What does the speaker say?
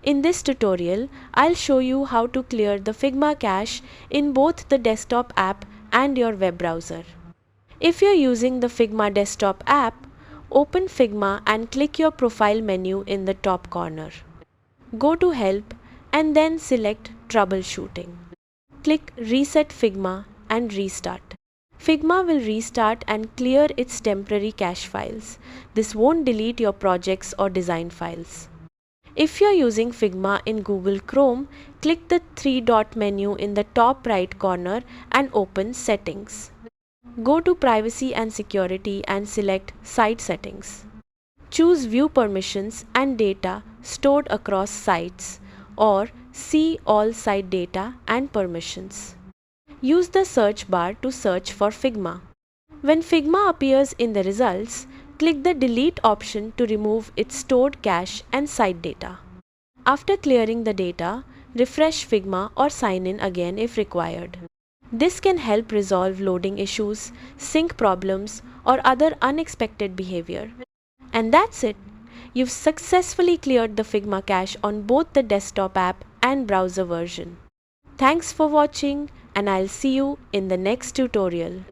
In this tutorial, I'll show you how to clear the Figma cache in both the desktop app and your web browser. If you're using the Figma desktop app, open Figma and click your profile menu in the top corner. Go to Help and then select Troubleshooting. Click Reset Figma and Restart. Figma will restart and clear its temporary cache files. This won't delete your projects or design files. If you're using Figma in Google Chrome, click the three-dot menu in the top right corner and open Settings. Go to Privacy and Security and select Site Settings. Choose View Permissions and Data Stored Across Sites or See All Site Data and Permissions. Use the search bar to search for Figma. When Figma appears in the results, click the Delete option to remove its stored cache and site data. After clearing the data, refresh Figma or sign in again if required. This can help resolve loading issues, sync problems, or other unexpected behavior. And that's it! You've successfully cleared the Figma cache on both the desktop app and browser version. Thanks for watching, and I'll see you in the next tutorial.